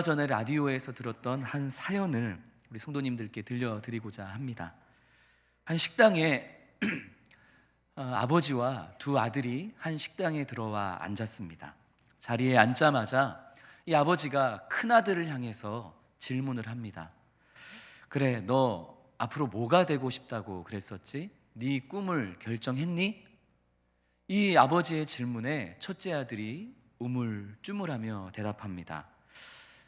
전에 라디오에서 들었던 한 사연을 우리 성도님들께 들려드리고자 합니다. 한 식당에 아버지와 두 아들이 한 식당에 들어와 앉았습니다. 자리에 앉자마자 이 아버지가 큰 아들을 향해서 질문을 합니다. 그래, 너 앞으로 뭐가 되고 싶다고 그랬었지? 네 꿈을 결정했니? 이 아버지의 질문에 첫째 아들이 우물쭈물하며 대답합니다.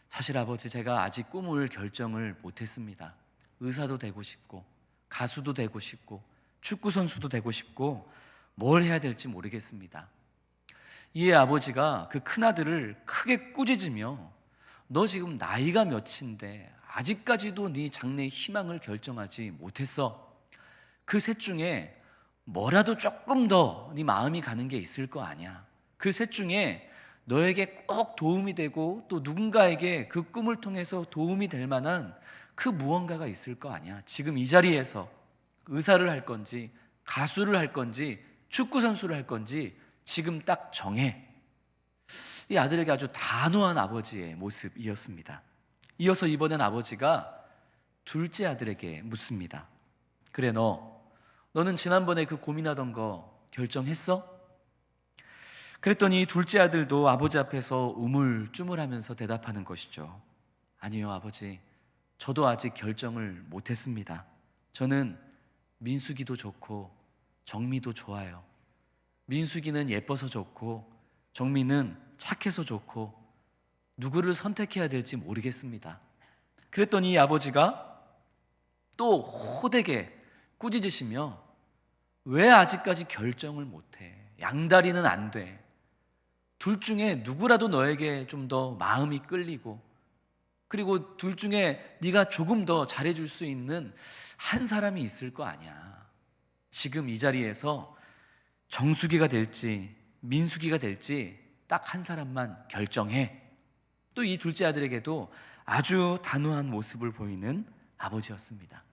사실 아버지, 제가 아직 꿈을 결정을 못했습니다. 의사도 되고 싶고 가수도 되고 싶고 축구 선수도 되고 싶고 뭘 해야 될지 모르겠습니다. 이에 아버지가 그 큰아들을 크게 꾸짖으며 너 지금 나이가 몇인데 아직까지도 네 장래의 희망을 결정하지 못했어. 그 셋 중에 뭐라도 조금 더 네 마음이 가는 게 있을 거 아니야. 그 셋 중에 너에게 꼭 도움이 되고 또 누군가에게 그 꿈을 통해서 도움이 될 만한 그 무언가가 있을 거 아니야. 지금 이 자리에서 의사를 할 건지 가수를 할 건지 축구 선수를 할 건지 지금 딱 정해. 이 아들에게 아주 단호한 아버지의 모습이었습니다. 이어서 이번엔 아버지가 둘째 아들에게 묻습니다. 그래, 너는 지난번에 그 고민하던 거 결정했어? 그랬더니 둘째 아들도 아버지 앞에서 우물쭈물하면서 대답하는 것이죠. 아니요, 아버지, 저도 아직 결정을 못했습니다. 저는 민수기도 좋고 정미도 좋아요. 민수기는 예뻐서 좋고 정미는 착해서 좋고 누구를 선택해야 될지 모르겠습니다. 그랬더니 이 아버지가 또 호되게 꾸짖으시며 왜 아직까지 결정을 못해? 양다리는 안 돼. 둘 중에 누구라도 너에게 좀 더 마음이 끌리고 그리고 둘 중에 네가 조금 더 잘해줄 수 있는 한 사람이 있을 거 아니야. 지금 이 자리에서 정수기가 될지 민수기가 될지 딱 한 사람만 결정해. 또 이 둘째 아들에게도 아주 단호한 모습을 보이는 아버지였습니다.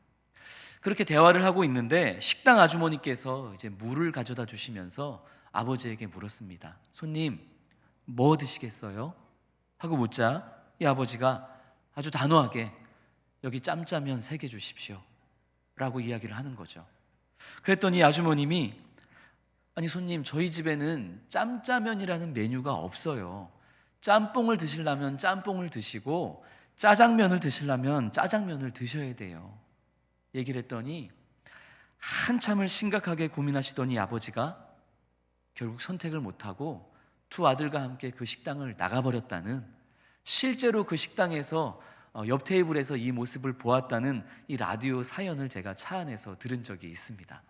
그렇게 대화를 하고 있는데 식당 아주머니께서 이제 물을 가져다 주시면서 아버지에게 물었습니다. 손님, 뭐 드시겠어요? 하고 묻자 이 아버지가 아주 단호하게 여기 짬짜면 3개 주십시오 라고 이야기를 하는 거죠. 그랬더니 아주머님이 아니 손님, 저희 집에는 짬짜면이라는 메뉴가 없어요. 짬뽕을 드시려면 짬뽕을 드시고 짜장면을 드시려면 짜장면을 드셔야 돼요. 얘기를 했더니 한참을 심각하게 고민하시더니 아버지가 결국 선택을 못하고 두 아들과 함께 그 식당을 나가버렸다는, 실제로 그 식당에서 옆 테이블에서 이 모습을 보았다는 이 라디오 사연을 제가 차 안에서 들은 적이 있습니다.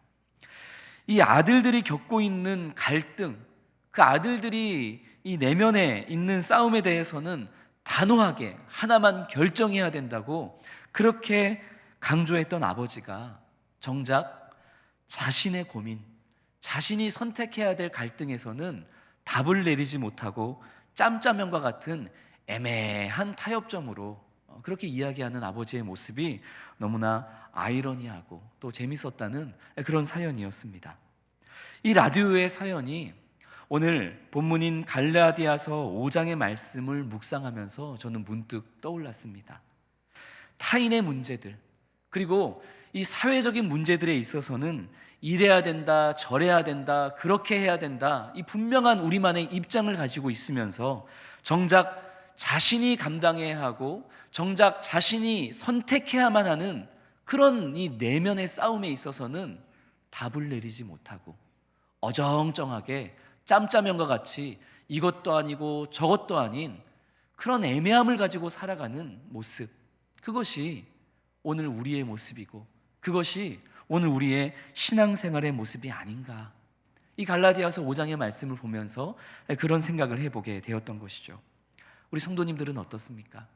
이 아들들이 겪고 있는 갈등, 그 아들들이 이 내면에 있는 싸움에 대해서는 단호하게 하나만 결정해야 된다고 그렇게 강조했던 아버지가 정작 자신의 고민, 자신이 선택해야 될 갈등에서는 답을 내리지 못하고 짬짜면과 같은 애매한 타협점으로 그렇게 이야기하는 아버지의 모습이 너무나 아이러니하고 또 재밌었다는 그런 사연이었습니다. 이 라디오의 사연이 오늘 본문인 갈라디아서 5장의 말씀을 묵상하면서 저는 문득 떠올랐습니다. 타인의 문제들, 그리고 이 사회적인 문제들에 있어서는 이래야 된다, 저래야 된다, 그렇게 해야 된다, 이 분명한 우리만의 입장을 가지고 있으면서 정작 자신이 감당해야 하고 정작 자신이 선택해야만 하는 그런 이 내면의 싸움에 있어서는 답을 내리지 못하고 어정쩡하게 짬짜면과 같이 이것도 아니고 저것도 아닌 그런 애매함을 가지고 살아가는 모습, 그것이 오늘 우리의 모습이고 그것이 오늘 우리의 신앙생활의 모습이 아닌가. 이 갈라디아서 5장의 말씀을 보면서 그런 생각을 해보게 되었던 것이죠. 우리 성도님들은 어떻습니까?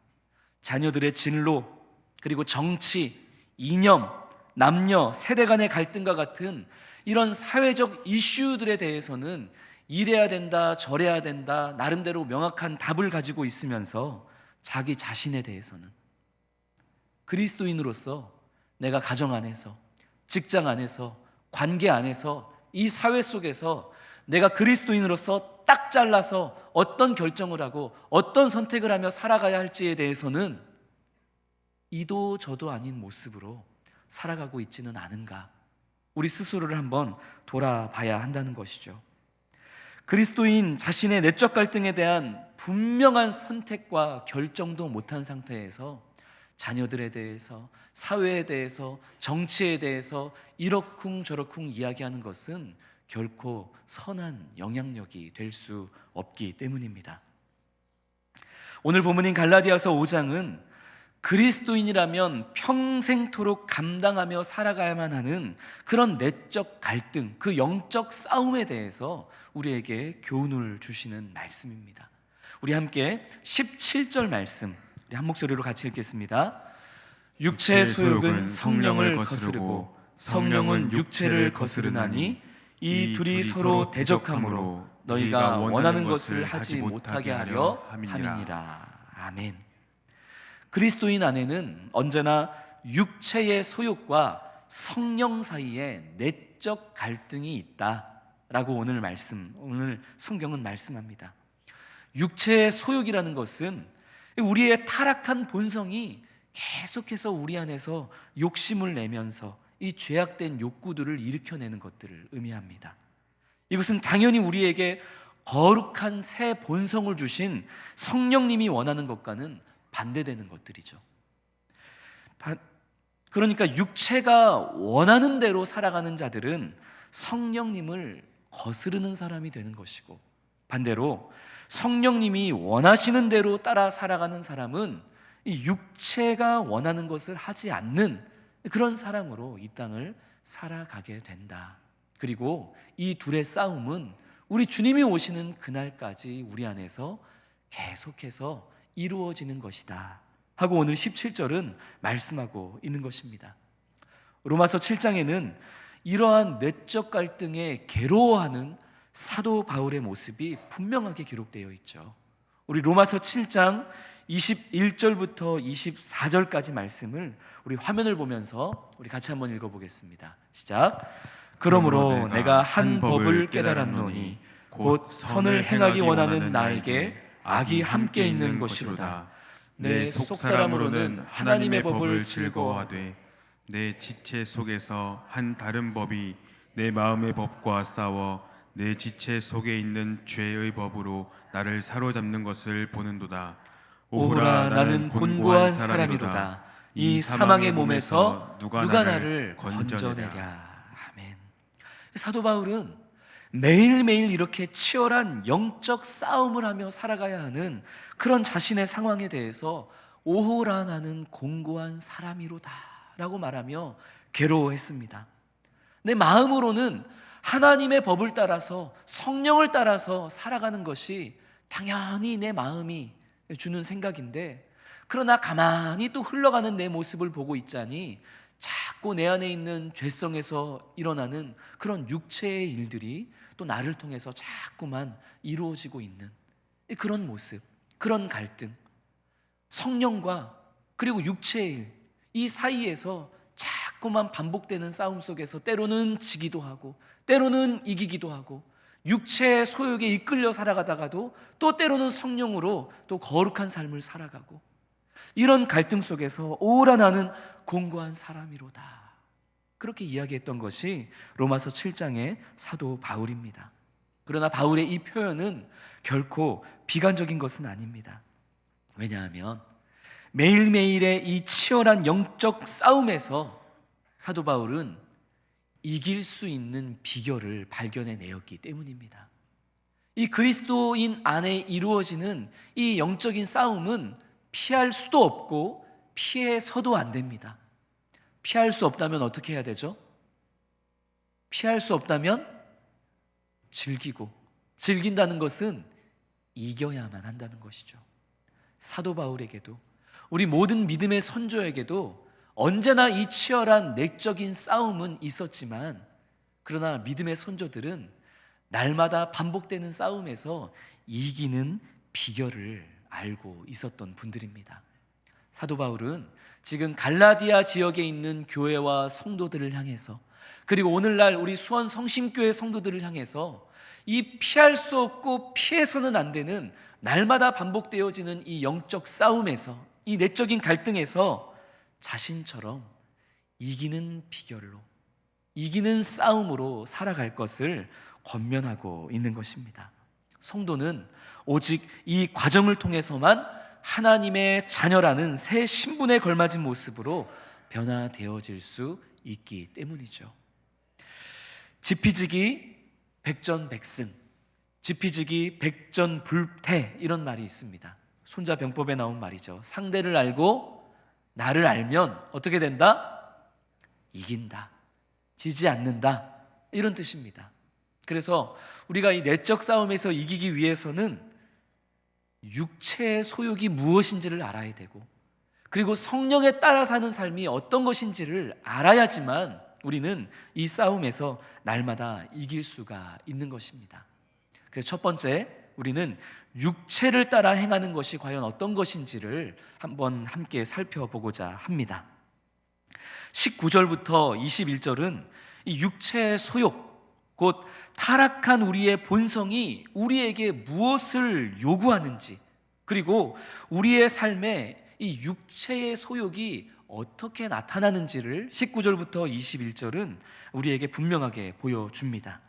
자녀들의 진로, 그리고 정치, 이념, 남녀, 세대 간의 갈등과 같은 이런 사회적 이슈들에 대해서는 이래야 된다, 저래야 된다, 나름대로 명확한 답을 가지고 있으면서 자기 자신에 대해서는 그리스도인으로서 내가 가정 안에서, 직장 안에서, 관계 안에서, 이 사회 속에서 내가 그리스도인으로서 딱 잘라서 어떤 결정을 하고 어떤 선택을 하며 살아가야 할지에 대해서는 이도 저도 아닌 모습으로 살아가고 있지는 않은가, 우리 스스로를 한번 돌아봐야 한다는 것이죠. 그리스도인 자신의 내적 갈등에 대한 분명한 선택과 결정도 못한 상태에서 자녀들에 대해서, 사회에 대해서, 정치에 대해서 이러쿵저러쿵 이야기하는 것은 결코 선한 영향력이 될 수 없기 때문입니다. 오늘 본문인 갈라디아서 5장은 그리스도인이라면 평생토록 감당하며 살아가야만 하는 그런 내적 갈등, 그 영적 싸움에 대해서 우리에게 교훈을 주시는 말씀입니다. 우리 함께 17절 말씀, 우리 한 목소리로 같이 읽겠습니다. 육체의 소욕은 성령을 거스르고 성령은 육체를 거스르나니 이 둘이 서로 대적하므로 너희가 원하는 것을 하지 못하게 하려 함이니라. 아멘. 그리스도인 안에는 언제나 육체의 소욕과 성령 사이에 내적 갈등이 있다라고 오늘 성경은 말씀합니다. 육체의 소욕이라는 것은 우리의 타락한 본성이 계속해서 우리 안에서 욕심을 내면서 이 죄악된 욕구들을 일으켜내는 것들을 의미합니다. 이것은 당연히 우리에게 거룩한 새 본성을 주신 성령님이 원하는 것과는 반대되는 것들이죠. 그러니까 육체가 원하는 대로 살아가는 자들은 성령님을 거스르는 사람이 되는 것이고, 반대로 성령님이 원하시는 대로 따라 살아가는 사람은 이 육체가 원하는 것을 하지 않는 그런 사람으로 이 땅을 살아가게 된다. 그리고 이 둘의 싸움은 우리 주님이 오시는 그날까지 우리 안에서 계속해서 이루어지는 것이다 하고 오늘 17절은 말씀하고 있는 것입니다. 로마서 7장에는 이러한 내적 갈등에 괴로워하는 사도 바울의 모습이 분명하게 기록되어 있죠. 우리 로마서 7장 21절부터 24절까지 말씀을 우리 화면을 보면서 우리 같이 한번 읽어보겠습니다. 시작. 그러므로 내가 한 법을 깨달았노니 곧 선을 행하기 원하는 나에게 악이 함께 있는 것이로다. 내 속사람으로는 하나님의 법을 즐거워하되 내 지체 속에서 한 다른 법이 내 마음의 법과 싸워 내 지체 속에 있는 죄의 법으로 나를 사로잡는 것을 보는도다. 오호라, 나는 곤고한 사람이로다. 이 사망의 몸에서 누가 나를 건져내랴. 아멘. 사도 바울은 매일매일 이렇게 치열한 영적 싸움을 하며 살아가야 하는 그런 자신의 상황에 대해서 오호라, 나는 곤고한 사람이로다 라고 말하며 괴로워했습니다. 내 마음으로는 하나님의 법을 따라서, 성령을 따라서 살아가는 것이 당연히 내 마음이 주는 생각인데, 그러나 가만히 또 흘러가는 내 모습을 보고 있자니 자꾸 내 안에 있는 죄성에서 일어나는 그런 육체의 일들이 또 나를 통해서 자꾸만 이루어지고 있는 그런 모습, 그런 갈등, 성령과 그리고 육체의 일, 이 사이에서 자꾸만 반복되는 싸움 속에서 때로는 지기도 하고 때로는 이기기도 하고 육체의 소욕에 이끌려 살아가다가도 또 때로는 성령으로 또 거룩한 삶을 살아가고, 이런 갈등 속에서 오라, 나는 곤고한 사람이로다 그렇게 이야기했던 것이 로마서 7장의 사도 바울입니다. 그러나 바울의 이 표현은 결코 비관적인 것은 아닙니다. 왜냐하면 매일매일의 이 치열한 영적 싸움에서 사도 바울은 이길 수 있는 비결을 발견해내었기 때문입니다. 이 그리스도인 안에 이루어지는 이 영적인 싸움은 피할 수도 없고 피해서도 안 됩니다. 피할 수 없다면 어떻게 해야 되죠? 피할 수 없다면 즐기고, 즐긴다는 것은 이겨야만 한다는 것이죠. 사도 바울에게도, 우리 모든 믿음의 선조에게도 언제나 이 치열한 내적인 싸움은 있었지만, 그러나 믿음의 선조들은 날마다 반복되는 싸움에서 이기는 비결을 알고 있었던 분들입니다. 사도 바울은 지금 갈라디아 지역에 있는 교회와 성도들을 향해서 그리고 오늘날 우리 수원 성심교회 성도들을 향해서 이 피할 수 없고 피해서는 안 되는 날마다 반복되어지는 이 영적 싸움에서, 이 내적인 갈등에서 자신처럼 이기는 비결로, 이기는 싸움으로 살아갈 것을 권면하고 있는 것입니다. 성도는 오직 이 과정을 통해서만 하나님의 자녀라는 새 신분에 걸맞은 모습으로 변화되어질 수 있기 때문이죠. 지피지기 백전백승, 지피지기 백전불태, 이런 말이 있습니다. 손자병법에 나온 말이죠. 상대를 알고 나를 알면 어떻게 된다? 이긴다, 지지 않는다, 이런 뜻입니다. 그래서 우리가 이 내적 싸움에서 이기기 위해서는 육체의 소욕이 무엇인지를 알아야 되고, 그리고 성령에 따라 사는 삶이 어떤 것인지를 알아야지만 우리는 이 싸움에서 날마다 이길 수가 있는 것입니다. 그래서 첫 번째, 우리는 육체를 따라 행하는 것이 과연 어떤 것인지를 한번 함께 살펴보고자 합니다. 19절부터 21절은 이 육체의 소욕, 곧 타락한 우리의 본성이 우리에게 무엇을 요구하는지, 그리고 우리의 삶에 이 육체의 소욕이 어떻게 나타나는지를 19절부터 21절은 우리에게 분명하게 보여줍니다.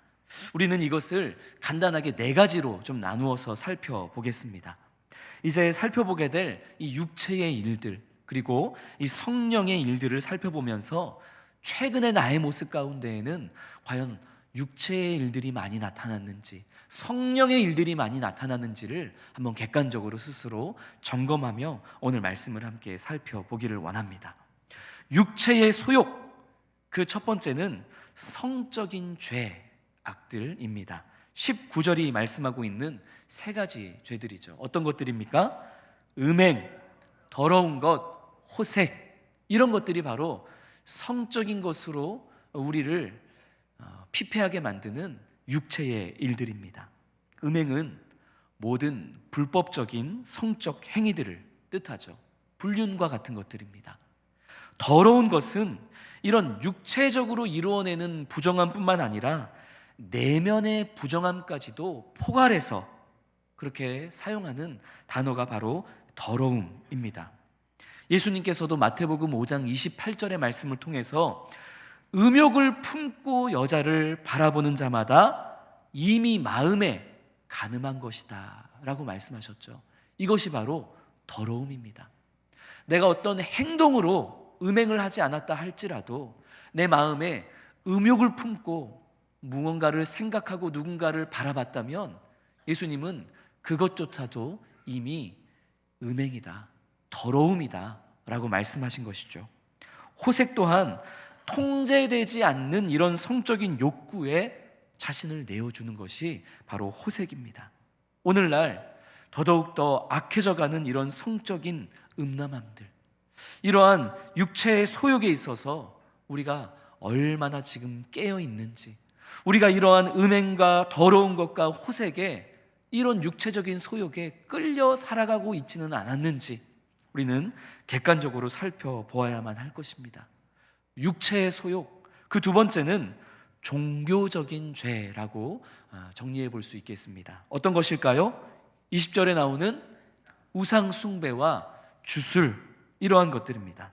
우리는 이것을 간단하게 4가지로 좀 나누어서 살펴보겠습니다. 이제 살펴보게 될 이 육체의 일들, 그리고 이 성령의 일들을 살펴보면서 최근의 나의 모습 가운데에는 과연 육체의 일들이 많이 나타났는지, 성령의 일들이 많이 나타났는지를 한번 객관적으로 스스로 점검하며 오늘 말씀을 함께 살펴보기를 원합니다. 육체의 소욕, 그 첫 번째는 성적인 죄, 악들입니다. 19절이 말씀하고 있는 3가지 죄들이죠. 어떤 것들입니까? 음행, 더러운 것, 호색, 이런 것들이 바로 성적인 것으로 우리를 피폐하게 만드는 육체의 일들입니다. 음행은 모든 불법적인 성적 행위들을 뜻하죠. 불륜과 같은 것들입니다. 더러운 것은 이런 육체적으로 이루어내는 부정함뿐만 아니라 내면의 부정함까지도 포괄해서 그렇게 사용하는 단어가 바로 더러움입니다. 예수님께서도 마태복음 5장 28절의 말씀을 통해서 음욕을 품고 여자를 바라보는 자마다 이미 마음에 간음한 것이다 라고 말씀하셨죠. 이것이 바로 더러움입니다. 내가 어떤 행동으로 음행을 하지 않았다 할지라도 내 마음에 음욕을 품고 무언가를 생각하고 누군가를 바라봤다면 예수님은 그것조차도 이미 음행이다, 더러움이다 라고 말씀하신 것이죠. 호색 또한 통제되지 않는 이런 성적인 욕구에 자신을 내어주는 것이 바로 호색입니다. 오늘날 더더욱더 악해져가는 이런 성적인 음란함들, 이러한 육체의 소욕에 있어서 우리가 얼마나 지금 깨어 있는지, 우리가 이러한 음행과 더러운 것과 호색에, 이런 육체적인 소욕에 끌려 살아가고 있지는 않았는지 우리는 객관적으로 살펴보아야만 할 것입니다. 육체의 소욕, 그 두 번째는 종교적인 죄라고 정리해 볼 수 있겠습니다. 어떤 것일까요? 20절에 나오는 우상 숭배와 주술, 이러한 것들입니다.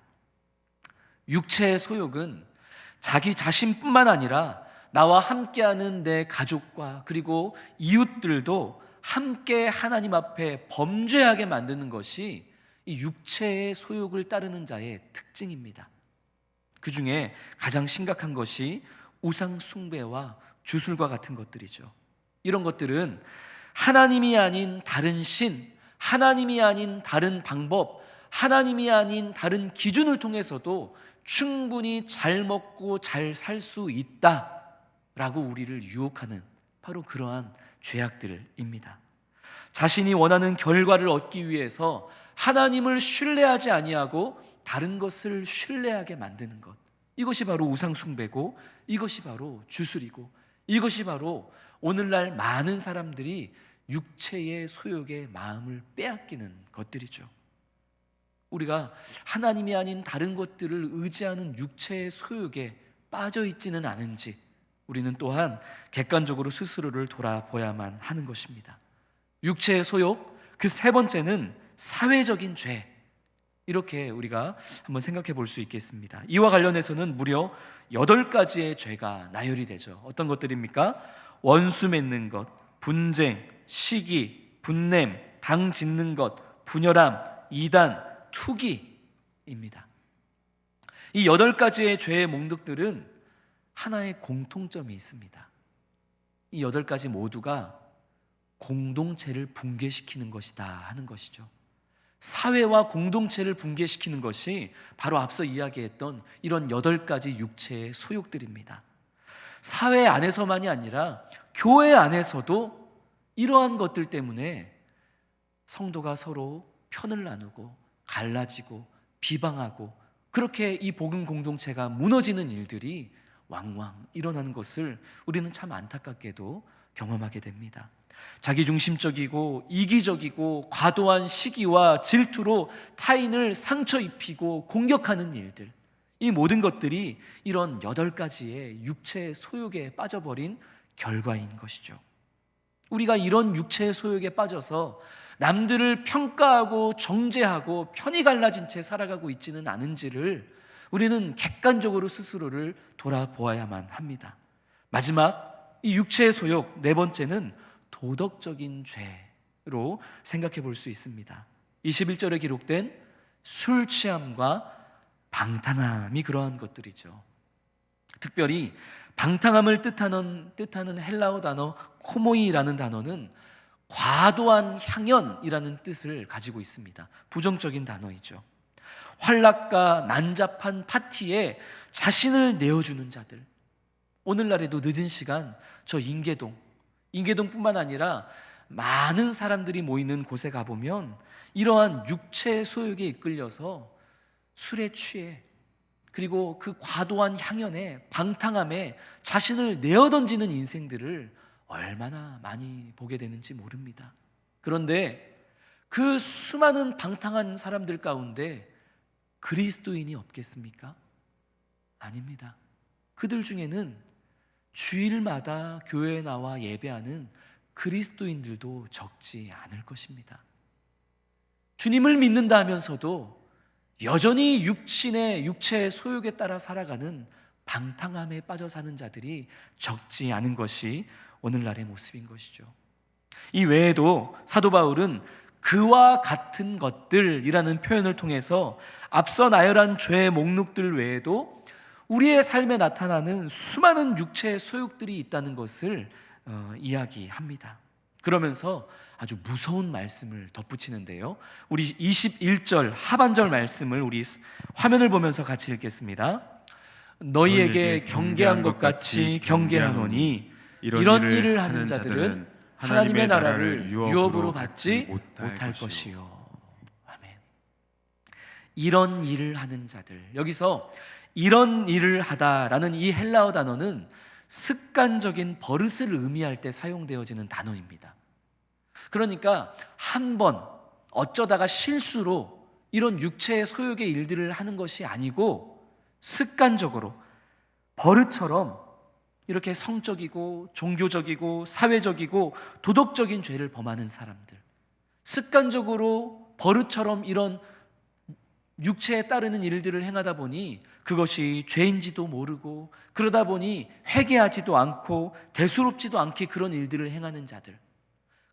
육체의 소욕은 자기 자신뿐만 아니라 나와 함께하는 내 가족과 그리고 이웃들도 함께 하나님 앞에 범죄하게 만드는 것이 이 육체의 소욕을 따르는 자의 특징입니다. 그 중에 가장 심각한 것이 우상 숭배와 주술과 같은 것들이죠. 이런 것들은 하나님이 아닌 다른 신, 하나님이 아닌 다른 방법, 하나님이 아닌 다른 기준을 통해서도 충분히 잘 먹고 잘 살 수 있다라고 우리를 유혹하는 바로 그러한 죄악들입니다. 자신이 원하는 결과를 얻기 위해서 하나님을 신뢰하지 아니하고 다른 것을 신뢰하게 만드는 것, 이것이 바로 우상 숭배고, 이것이 바로 주술이고, 이것이 바로 오늘날 많은 사람들이 육체의 소욕의 마음을 빼앗기는 것들이죠. 우리가 하나님이 아닌 다른 것들을 의지하는 육체의 소욕에 빠져 있지는 않은지 우리는 또한 객관적으로 스스로를 돌아보야만 하는 것입니다. 육체의 소욕, 그 세 번째는 사회적인 죄. 이렇게 우리가 한번 생각해 볼 수 있겠습니다. 이와 관련해서는 무려 8가지의 죄가 나열이 되죠. 어떤 것들입니까? 원수 맺는 것, 분쟁, 시기, 분냄, 당 짓는 것, 분열함, 이단, 투기입니다. 이 8가지의 죄의 목록들은 하나의 공통점이 있습니다. 이 8가지 모두가 공동체를 붕괴시키는 것이다 하는 것이죠. 사회와 공동체를 붕괴시키는 것이 바로 앞서 이야기했던 이런 8가지 육체의 소욕들입니다. 사회 안에서만이 아니라 교회 안에서도 이러한 것들 때문에 성도가 서로 편을 나누고 갈라지고 비방하고 그렇게 이 복음 공동체가 무너지는 일들이 왕왕 일어나는 것을 우리는 참 안타깝게도 경험하게 됩니다. 자기중심적이고 이기적이고 과도한 시기와 질투로 타인을 상처 입히고 공격하는 일들, 이 모든 것들이 이런 8가지의 육체의 소욕에 빠져버린 결과인 것이죠. 우리가 이런 육체의 소욕에 빠져서 남들을 평가하고 정죄하고 편이 갈라진 채 살아가고 있지는 않은지를 우리는 객관적으로 스스로를 돌아보아야만 합니다. 마지막 이 육체의 소욕 네 번째는 도덕적인 죄로 생각해 볼 수 있습니다. 21절에 기록된 술 취함과 방탕함이 그러한 것들이죠. 특별히 방탕함을 뜻하는 헬라어 단어 코모이라는 단어는 과도한 향연이라는 뜻을 가지고 있습니다. 부정적인 단어이죠. 환락과 난잡한 파티에 자신을 내어주는 자들. 오늘날에도 늦은 시간 저 인계동뿐만 아니라 많은 사람들이 모이는 곳에 가보면 이러한 육체의 소욕에 이끌려서 술에 취해 그리고 그 과도한 향연에 방탕함에 자신을 내어던지는 인생들을 얼마나 많이 보게 되는지 모릅니다. 그런데 그 수많은 방탕한 사람들 가운데 그리스도인이 없겠습니까? 아닙니다. 그들 중에는 주일마다 교회에 나와 예배하는 그리스도인들도 적지 않을 것입니다. 주님을 믿는다 하면서도 여전히 육체의 소욕에 따라 살아가는 방탕함에 빠져 사는 자들이 적지 않은 것이 오늘날의 모습인 것이죠. 이 외에도 사도 바울은 그와 같은 것들이라는 표현을 통해서 앞서 나열한 죄의 목록들 외에도 우리의 삶에 나타나는 수많은 육체의 소욕들이 있다는 것을 이야기합니다. 그러면서 아주 무서운 말씀을 덧붙이는데요. 우리 21절 하반절 말씀을 우리 화면을 보면서 같이 읽겠습니다. 너희에게 경계한 것 같이 경계하노니 이런 일을 하는 자들은 하나님의 나라를 유업으로 받지 못할 것이요. 아멘. 이런 일을 하는 자들, 여기서 이런 일을 하다라는 이 헬라어 단어는 습관적인 버릇을 의미할 때 사용되어지는 단어입니다. 그러니까 한 번 어쩌다가 실수로 이런 육체의 소욕의 일들을 하는 것이 아니고 습관적으로 버릇처럼 이렇게 성적이고 종교적이고 사회적이고 도덕적인 죄를 범하는 사람들, 습관적으로 버릇처럼 이런 육체에 따르는 일들을 행하다 보니 그것이 죄인지도 모르고 그러다 보니 회개하지도 않고 대수롭지도 않게 그런 일들을 행하는 자들,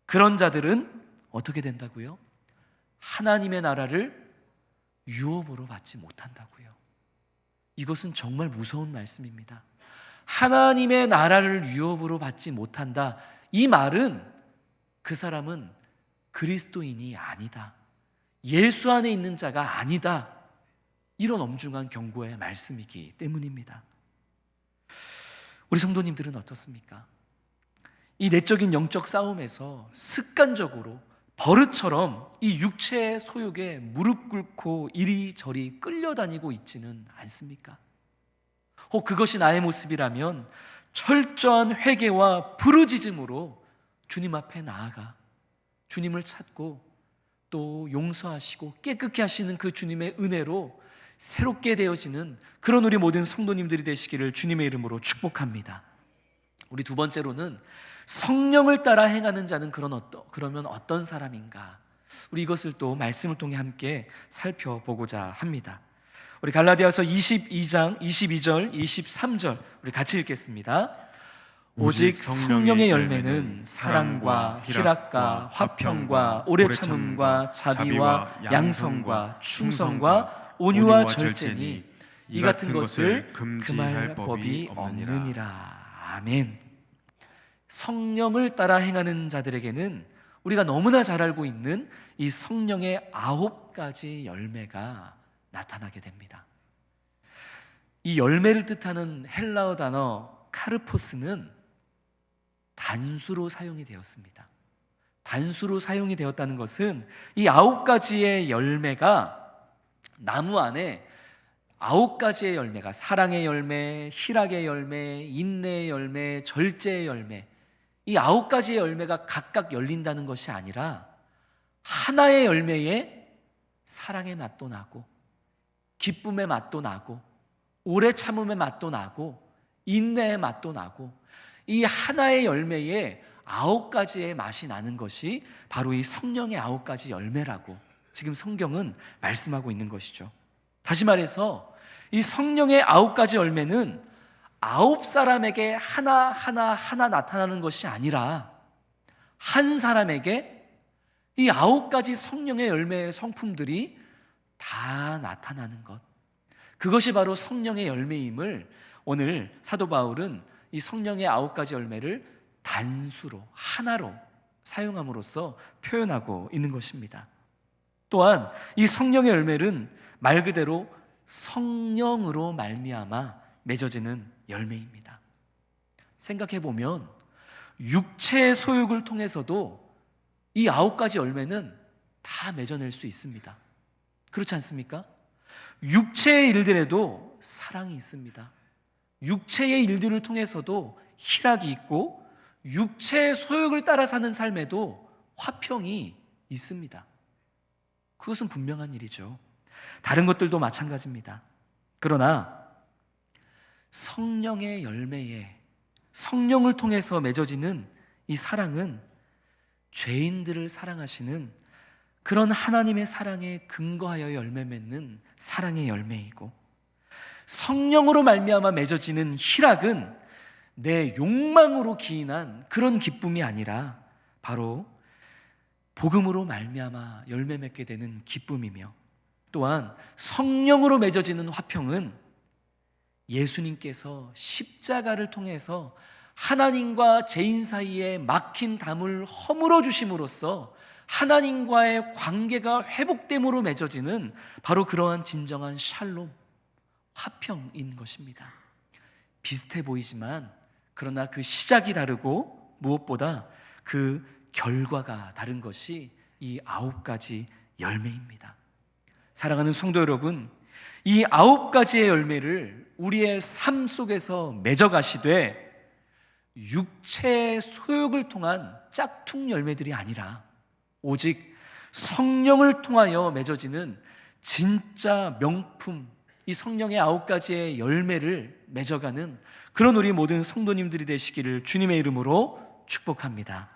그런 자들은 어떻게 된다고요? 하나님의 나라를 유업으로 받지 못한다고요. 이것은 정말 무서운 말씀입니다. 하나님의 나라를 유업으로 받지 못한다. 이 말은 그 사람은 그리스도인이 아니다, 예수 안에 있는 자가 아니다, 이런 엄중한 경고의 말씀이기 때문입니다. 우리 성도님들은 어떻습니까? 이 내적인 영적 싸움에서 습관적으로 버릇처럼 이 육체의 소욕에 무릎 꿇고 이리저리 끌려다니고 있지는 않습니까? 혹 그것이 나의 모습이라면 철저한 회개와 부르짖음으로 주님 앞에 나아가 주님을 찾고 또 용서하시고 깨끗게 하시는 그 주님의 은혜로 새롭게 되어지는 그런 우리 모든 성도님들이 되시기를 주님의 이름으로 축복합니다. 우리 두 번째로는 성령을 따라 행하는 자는 그러면 어떤 사람인가? 우리 이것을 또 말씀을 통해 함께 살펴보고자 합니다. 우리 갈라디아서 22장 22절 23절 우리 같이 읽겠습니다. 오직 성령의 열매는 사랑과 희락과 화평과 오래 참음과 자비와 양성과 충성과 온유와 절제니 이 같은 것을 금할 법이 없느니라. 아멘. 성령을 따라 행하는 자들에게는 우리가 너무나 잘 알고 있는 이 성령의 9가지 열매가 나타나게 됩니다. 이 열매를 뜻하는 헬라어 단어 카르포스는 단수로 사용이 되었습니다. 단수로 사용이 되었다는 것은 이 9가지의 열매가 나무 안에 9가지의 열매가 사랑의 열매, 희락의 열매, 인내의 열매, 절제의 열매, 이 9가지의 열매가 각각 열린다는 것이 아니라 하나의 열매에 사랑의 맛도 나고 기쁨의 맛도 나고 오래 참음의 맛도 나고 인내의 맛도 나고 이 하나의 열매에 9가지의 맛이 나는 것이 바로 이 성령의 9가지 열매라고 지금 성경은 말씀하고 있는 것이죠. 다시 말해서 이 성령의 9가지 열매는 9사람에게 하나 나타나는 것이 아니라 한 사람에게 이 9가지 성령의 열매의 성품들이 다 나타나는 것, 그것이 바로 성령의 열매임을 오늘 사도 바울은 이 성령의 9가지 열매를 단수로 하나로 사용함으로써 표현하고 있는 것입니다. 또한 이 성령의 열매는 말 그대로 성령으로 말미암아 맺어지는 열매입니다. 생각해 보면 육체의 소욕을 통해서도 이 9가지 열매는 다 맺어낼 수 있습니다. 그렇지 않습니까? 육체의 일들에도 사랑이 있습니다. 육체의 일들을 통해서도 희락이 있고 육체의 소욕을 따라 사는 삶에도 화평이 있습니다. 그것은 분명한 일이죠. 다른 것들도 마찬가지입니다. 그러나 성령의 열매에 성령을 통해서 맺어지는 이 사랑은 죄인들을 사랑하시는 그런 하나님의 사랑에 근거하여 열매 맺는 사랑의 열매이고, 성령으로 말미암아 맺어지는 희락은 내 욕망으로 기인한 그런 기쁨이 아니라 바로 복음으로 말미암아 열매 맺게 되는 기쁨이며, 또한 성령으로 맺어지는 화평은 예수님께서 십자가를 통해서 하나님과 죄인 사이에 막힌 담을 허물어 주심으로써 하나님과의 관계가 회복됨으로 맺어지는 바로 그러한 진정한 샬롬, 화평인 것입니다. 비슷해 보이지만 그러나 그 시작이 다르고 무엇보다 그 결과가 다른 것이 이 9가지 열매입니다. 사랑하는 성도 여러분, 이 9가지의 열매를 우리의 삶 속에서 맺어가시되 육체의 소욕을 통한 짝퉁 열매들이 아니라 오직 성령을 통하여 맺어지는 진짜 명품, 이 성령의 9가지의 열매를 맺어가는 그런 우리 모든 성도님들이 되시기를 주님의 이름으로 축복합니다.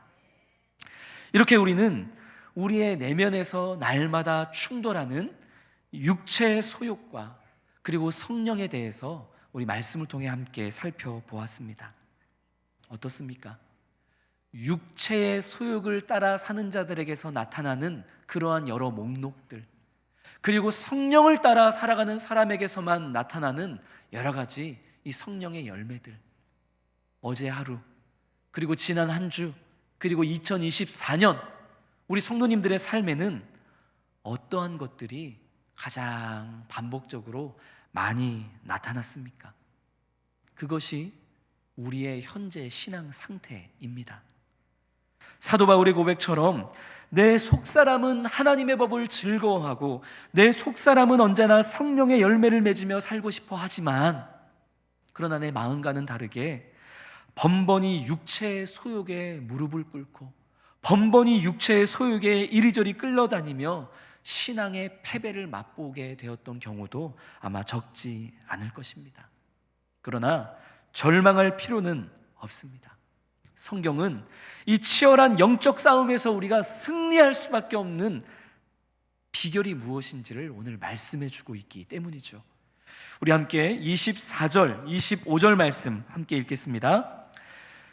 이렇게 우리는 우리의 내면에서 날마다 충돌하는 육체의 소욕과 그리고 성령에 대해서 우리 말씀을 통해 함께 살펴보았습니다. 어떻습니까? 육체의 소욕을 따라 사는 자들에게서 나타나는 그러한 여러 목록들, 그리고 성령을 따라 살아가는 사람에게서만 나타나는 여러 가지 이 성령의 열매들, 어제 하루, 그리고 지난 한 주, 그리고 2024년 우리 성도님들의 삶에는 어떠한 것들이 가장 반복적으로 많이 나타났습니까? 그것이 우리의 현재 신앙 상태입니다. 사도 바울의 고백처럼 내 속사람은 하나님의 법을 즐거워하고 내 속사람은 언제나 성령의 열매를 맺으며 살고 싶어 하지만, 그러나 내 마음과는 다르게 번번이 육체의 소욕에 무릎을 꿇고 번번이 육체의 소욕에 이리저리 끌려다니며 신앙의 패배를 맛보게 되었던 경우도 아마 적지 않을 것입니다. 그러나 절망할 필요는 없습니다. 성경은 이 치열한 영적 싸움에서 우리가 승리할 수밖에 없는 비결이 무엇인지를 오늘 말씀해 주고 있기 때문이죠. 우리 함께 24절, 25절 말씀 함께 읽겠습니다.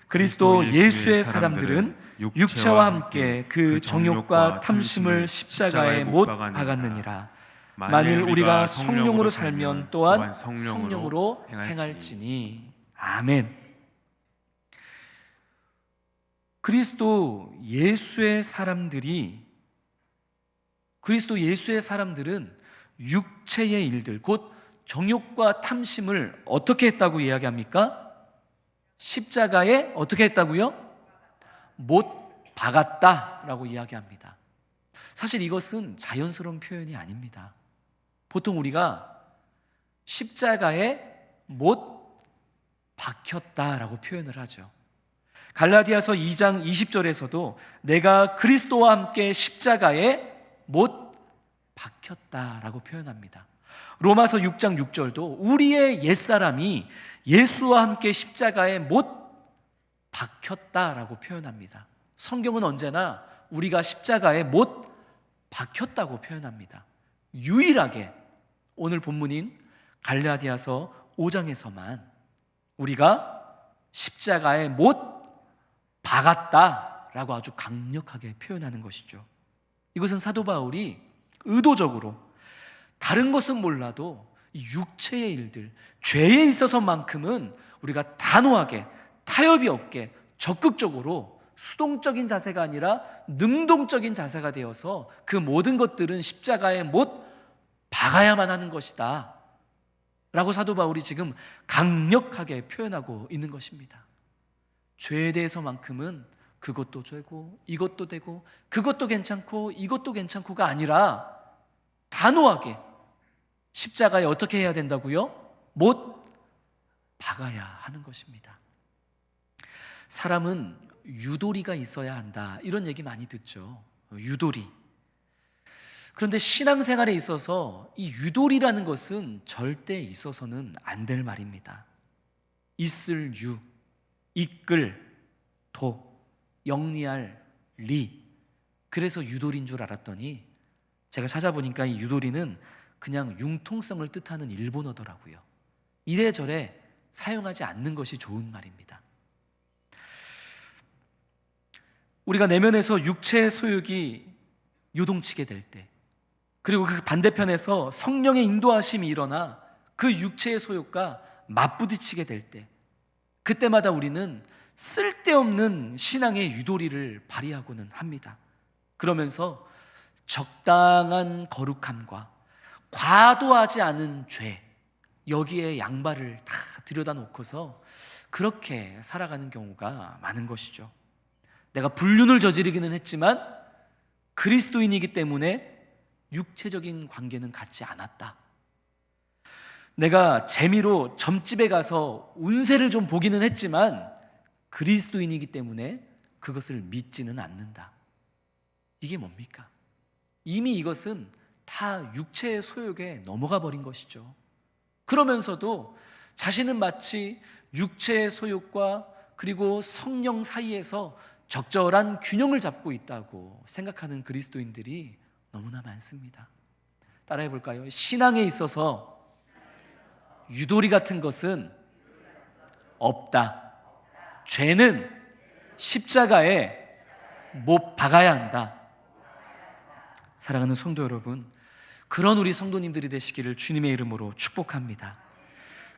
그리스도 예수의 사람들은 육체와 함께 그 정욕과 탐심을 십자가에 못 박았느니라. 만일 우리가 성령으로 살면 또한 성령으로 행할지니. 아멘. 그리스도 예수의 사람들은 육체의 일들, 곧 정욕과 탐심을 어떻게 했다고 이야기합니까? 십자가에 어떻게 했다고요? 못 박았다라고 이야기합니다. 사실 이것은 자연스러운 표현이 아닙니다. 보통 우리가 십자가에 못 박혔다라고 표현을 하죠. 갈라디아서 2장 20절에서도 내가 그리스도와 함께 십자가에 못 박혔다라고 표현합니다. 로마서 6장 6절도 우리의 옛사람이 예수와 함께 십자가에 못 박혔다라고 표현합니다. 성경은 언제나 우리가 십자가에 못 박혔다고 표현합니다. 유일하게 오늘 본문인 갈라디아서 5장에서만 우리가 십자가에 못 박았다라고 아주 강력하게 표현하는 것이죠. 이것은 사도 바울이 의도적으로 다른 것은 몰라도 육체의 일들, 죄에 있어서만큼은 우리가 단호하게, 타협이 없게, 적극적으로 수동적인 자세가 아니라 능동적인 자세가 되어서 그 모든 것들은 십자가에 못 박아야만 하는 것이다 라고 사도 바울이 지금 강력하게 표현하고 있는 것입니다. 죄에 대해서만큼은 그것도 되고 이것도 되고 그것도 괜찮고 이것도 괜찮고가 아니라 단호하게 십자가에 어떻게 해야 된다고요? 못 박아야 하는 것입니다. 사람은 유도리가 있어야 한다, 이런 얘기 많이 듣죠. 유도리. 그런데 신앙생활에 있어서 이 유도리라는 것은 절대 있어서는 안 될 말입니다. 있을 유, 이끌 도, 영리할 리. 그래서 유도리인 줄 알았더니 제가 찾아보니까 이 유도리는 그냥 융통성을 뜻하는 일본어더라고요. 이래저래 사용하지 않는 것이 좋은 말입니다. 우리가 내면에서 육체의 소욕이 요동치게 될 때, 그리고 그 반대편에서 성령의 인도하심이 일어나 그 육체의 소욕과 맞부딪히게 될 때, 그때마다 우리는 쓸데없는 신앙의 유도리를 발휘하고는 합니다. 그러면서 적당한 거룩함과 과도하지 않은 죄, 여기에 양발을 다 들여다 놓고서 그렇게 살아가는 경우가 많은 것이죠. 내가 불륜을 저지르기는 했지만 그리스도인이기 때문에 육체적인 관계는 갖지 않았다. 내가 재미로 점집에 가서 운세를 좀 보기는 했지만 그리스도인이기 때문에 그것을 믿지는 않는다. 이게 뭡니까? 이미 이것은 다 육체의 소욕에 넘어가 버린 것이죠. 그러면서도 자신은 마치 육체의 소욕과 그리고 성령 사이에서 적절한 균형을 잡고 있다고 생각하는 그리스도인들이 너무나 많습니다. 따라해 볼까요? 신앙에 있어서 유도리 같은 것은 없다. 죄는 십자가에 못 박아야 한다. 사랑하는 성도 여러분, 그런 우리 성도님들이 되시기를 주님의 이름으로 축복합니다.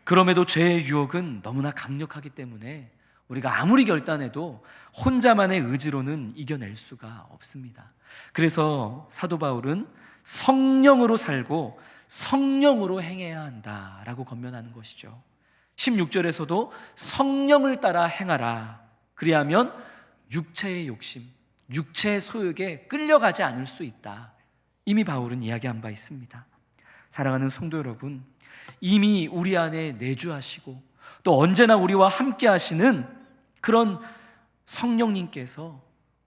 그럼에도 죄의 유혹은 너무나 강력하기 때문에 우리가 아무리 결단해도 혼자만의 의지로는 이겨낼 수가 없습니다. 그래서 사도 바울은 성령으로 살고 성령으로 행해야 한다라고 권면하는 것이죠. 16절에서도 성령을 따라 행하라. 그리하면 육체의 욕심, 육체의 소욕에 끌려가지 않을 수 있다. 이미 바울은 이야기한 바 있습니다. 사랑하는 성도 여러분, 이미 우리 안에 내주하시고 또 언제나 우리와 함께 하시는 그런 성령님께서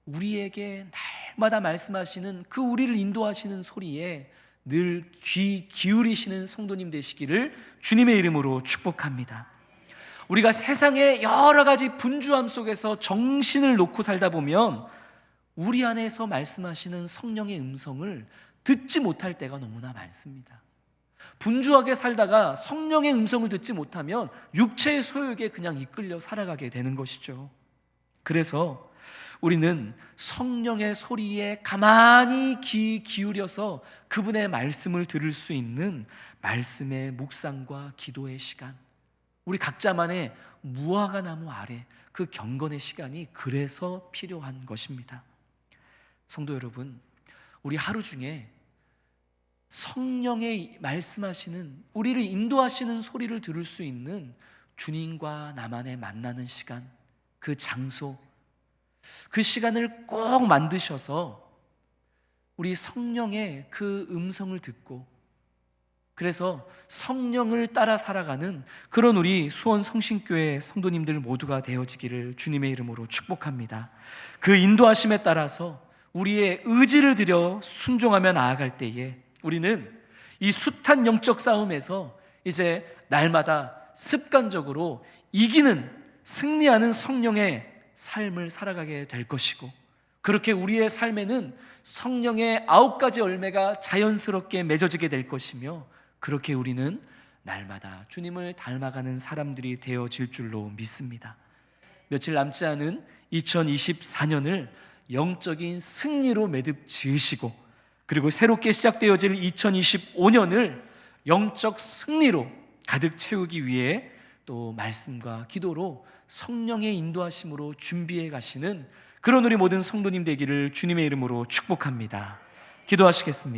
우리에게 날마다 말씀하시는 그 우리를 인도하시는 소리에 늘 귀 기울이시는 성도님 되시기를 주님의 이름으로 축복합니다. 우리가 세상의 여러 가지 분주함 속에서 정신을 놓고 살다 보면 우리 안에서 말씀하시는 성령의 음성을 듣지 못할 때가 너무나 많습니다. 분주하게 살다가 성령의 음성을 듣지 못하면 육체의 소욕에 그냥 이끌려 살아가게 되는 것이죠. 그래서 우리는 성령의 소리에 가만히 귀 기울여서 그분의 말씀을 들을 수 있는 말씀의 묵상과 기도의 시간, 우리 각자만의 무화과 나무 아래 그 경건의 시간이 그래서 필요한 것입니다. 성도 여러분, 우리 하루 중에 성령의 말씀하시는, 우리를 인도하시는 소리를 들을 수 있는 주님과 나만의 만나는 시간, 그 장소, 그 시간을 꼭 만드셔서 우리 성령의 그 음성을 듣고, 그래서 성령을 따라 살아가는 그런 우리 수원 성신교회 성도님들 모두가 되어지기를 주님의 이름으로 축복합니다. 그 인도하심에 따라서 우리의 의지를 들여 순종하며 나아갈 때에 우리는 이 숱한 영적 싸움에서 이제 날마다 습관적으로 이기는, 승리하는 성령의 삶을 살아가게 될 것이고, 그렇게 우리의 삶에는 성령의 9가지 열매가 자연스럽게 맺어지게 될 것이며, 그렇게 우리는 날마다 주님을 닮아가는 사람들이 되어질 줄로 믿습니다. 며칠 남지 않은 2024년을 영적인 승리로 매듭 지으시고, 그리고 새롭게 시작되어질 2025년을 영적 승리로 가득 채우기 위해 또 말씀과 기도로 성령의 인도하심으로 준비해 가시는 그런 우리 모든 성도님 되기를 주님의 이름으로 축복합니다. 기도하시겠습니다.